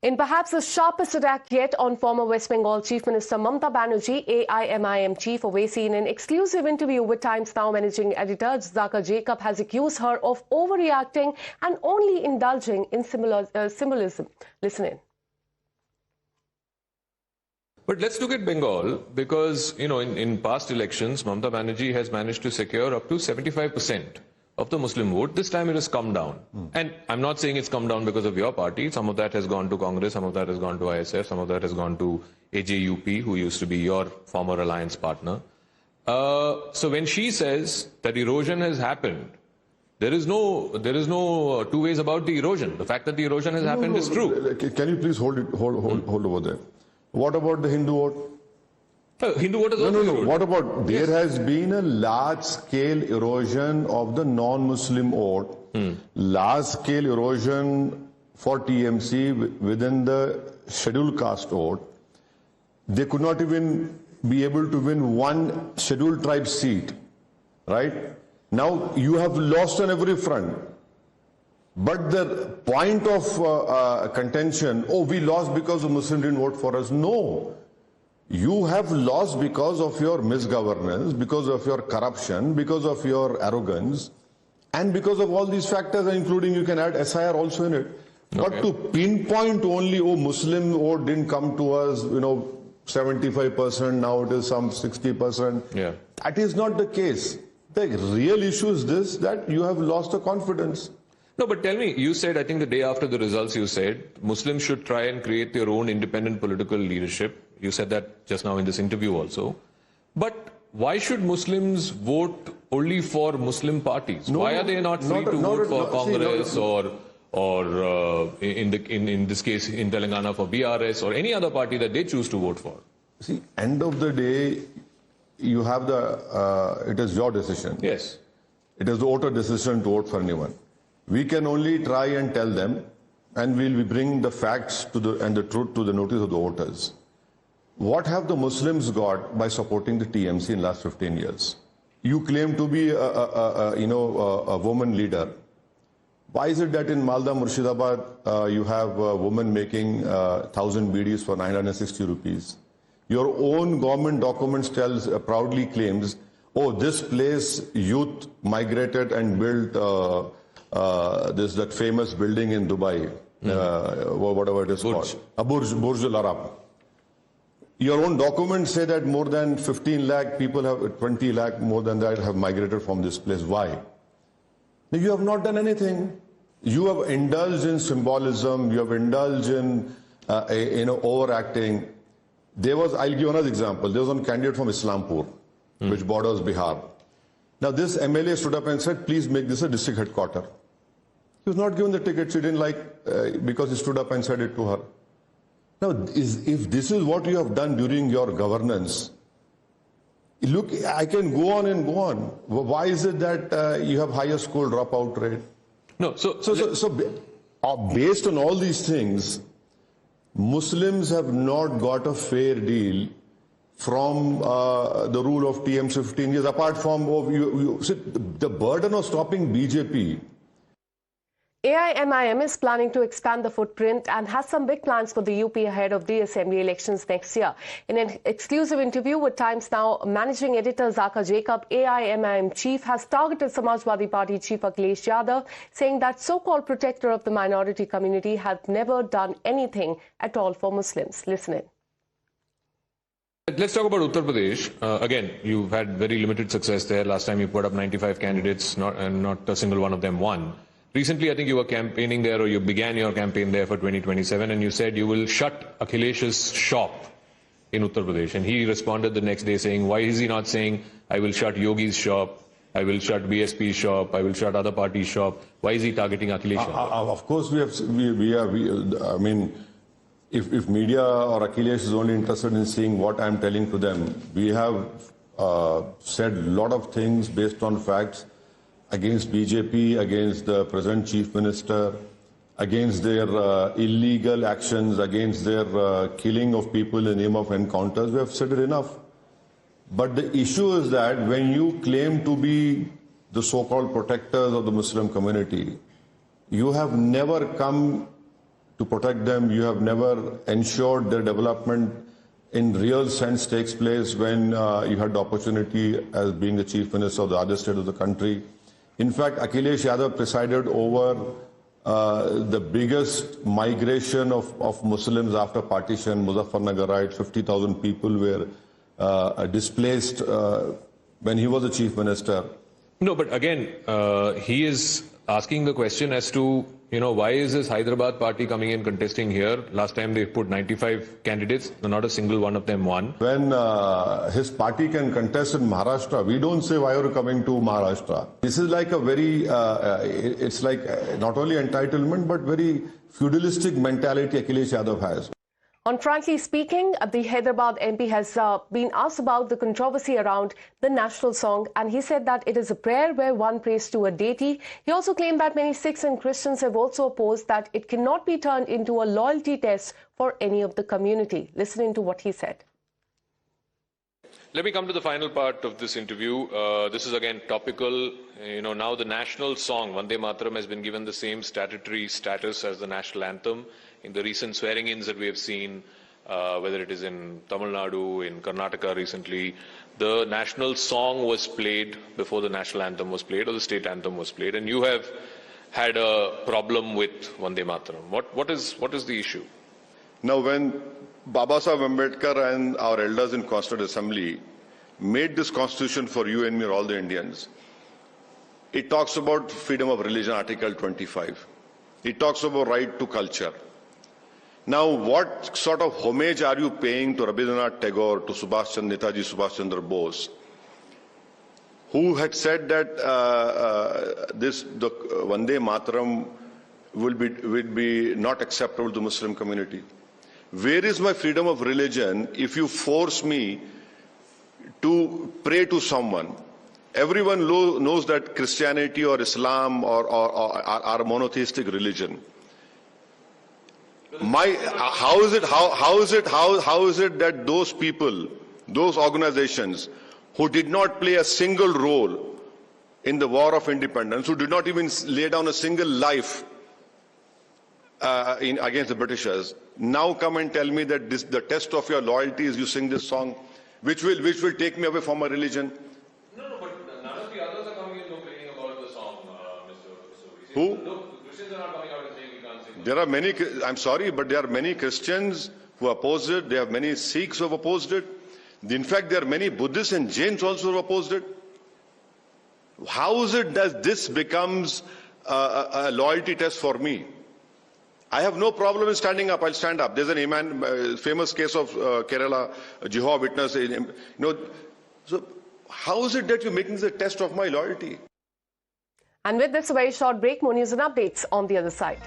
In perhaps the sharpest attack yet on former West Bengal Chief Minister Mamata Banerjee, AIMIM Chief Owaisi, in an exclusive interview with Times Now managing editor Zakka has accused her of overreacting and only indulging in symbolism. Listen in. But let's look at Bengal because, in past elections, Mamata Banerjee has managed to secure up to 75% of the Muslim vote. This time it has come down. And I'm not saying it's come down because of your party. Some of that has gone to Congress, some of that has gone to ISF, some of that has gone to AJUP, who used to be your former alliance partner. So when she says that erosion has happened, there is no two ways about the erosion. The fact that the erosion has happened is true. Can you please hold over there? What about the Hindu vote? Hindu vote is also eroded. What about there has been a large-scale erosion of the non-Muslim vote, large-scale erosion for TMC within the scheduled caste vote. They could not even be able to win one scheduled tribe seat, right? Now you have lost on every front. But the point of contention, we lost because the Muslims didn't vote for us. No. You have lost because of your misgovernance, because of your corruption, because of your arrogance, and because of all these factors, including you can add SIR also in it. Okay. But to pinpoint only, Muslim vote didn't come to us, 75%, now it is some 60%. Yeah. That is not the case. The real issue is this, that you have lost the confidence. No, but tell me, you said, I think the day after the results, you said Muslims should try and create their own independent political leadership. You said that just now in this interview also. But why should Muslims vote only for Muslim parties? Why are they not free to vote for Congress or in this case in Telangana for BRS or any other party that they choose to vote for? See, end of the day, you have it is your decision. Yes. It is the voter decision to vote for anyone. We can only try and tell them, and we'll bring the facts and the truth to the notice of the voters. What have the Muslims got by supporting the TMC in the last 15 years? You claim to be a woman leader. Why is it that in Malda, Murshidabad, you have a woman making 1,000 BDs for 960 rupees? Your own government documents proudly claims, this place youth migrated and built that famous building in Dubai, whatever it is called, Burj Al Arab. Your own documents say that more than 15 lakh people have, 20 lakh more than that have migrated from this place. Why? You have not done anything. You have indulged in symbolism. You have indulged in overacting. I'll give another example. There was one candidate from Islampur, which borders Bihar. Now this MLA stood up and said, please make this a district headquarter. He was not given the ticket. She didn't like because he stood up and said it to her. Now, if this is what you have done during your governance, look, I can go on and go on. Why is it that you have higher school dropout rate? No, so based on all these things, Muslims have not got a fair deal from the rule of TMC 15 years, apart from the burden of stopping BJP. AIMIM is planning to expand the footprint and has some big plans for the UP ahead of the Assembly elections next year. In an exclusive interview with Times Now, managing editor Zakka, AIMIM chief has targeted Samajwadi Party chief Akhilesh Yadav, saying that so-called protector of the minority community has never done anything at all for Muslims. Listen in. Let's talk about Uttar Pradesh. Again, you've had very limited success there. Last time you put up 95 candidates, and not a single one of them won. Recently, I think you were campaigning there, or you began your campaign there for 2027, and you said you will shut Akhilesh's shop in Uttar Pradesh. And he responded the next day saying, why is he not saying, I will shut Yogi's shop, I will shut BSP's shop, I will shut other parties' shop? Why is he targeting Akhilesh? Of course, I mean, if media or Akhilesh is only interested in seeing what I'm telling to them, we have said a lot of things based on facts against BJP, against the present chief minister, against their illegal actions, against their killing of people in the name of encounters. We have said it enough. But the issue is that when you claim to be the so-called protectors of the Muslim community, you have never come to protect them. You have never ensured their development in real sense takes place when you had the opportunity as being the chief minister of the other state of the country. In fact, Akhilesh Yadav presided over the biggest migration of Muslims after partition. Muzaffarnagar, right? 50,000 people were displaced when he was the chief minister. No, but again, he is asking the question as to, why is this Hyderabad party coming in contesting here? Last time they put 95 candidates, not a single one of them won. When his party can contest in Maharashtra, we don't say why are you coming to Maharashtra. This is like a very, it's like not only entitlement but very feudalistic mentality Akhilesh Yadav has. On Frankly Speaking, the Hyderabad MP has been asked about the controversy around the national song, and he said that it is a prayer where one prays to a deity. He also claimed that many Sikhs and Christians have also opposed that it cannot be turned into a loyalty test for any of the community. Listen to what he said. Let me come to the final part of this interview. This is again topical. Now the national song, Vande Mataram, has been given the same statutory status as the national anthem. In the recent swearing-ins that we have seen, whether it is in Tamil Nadu, in Karnataka recently, the national song was played before the national anthem was played or the state anthem was played. And you have had a problem with Vande Mataram. What is the issue? Now, when Baba Sahib Ambedkar and our elders in Constituent Assembly made this constitution for you and me or all the Indians, it talks about freedom of religion, Article 25. It talks about right to culture. Now, what sort of homage are you paying to Rabindranath Tagore, to Netaji Subhash Chandra Bose, who had said that the Vande Mataram will be not acceptable to Muslim community? Where is my freedom of religion if you force me to pray to someone? Everyone knows that Christianity or Islam are a monotheistic religion. How is it that those people, those organizations who did not play a single role in the War of Independence, who did not even lay down a single life against the Britishers, now come and tell me that the test of your loyalty is you sing this song, which will take me away from my religion? No, but none of the others are coming in complaining about the song, Mr. Who? No, Christians are not coming out and saying we can't sing. There are many, I'm sorry, but there are many Christians who opposed it. There are many Sikhs who have opposed it. In fact, there are many Buddhists and Jains also who have opposed it. How is it that this becomes a loyalty test for me? I have no problem in standing up. I'll stand up. There's an famous case of Kerala, Jehovah's Witness. So how is it that you're making this a test of my loyalty? And with this, a very short break. More news and updates on the other side.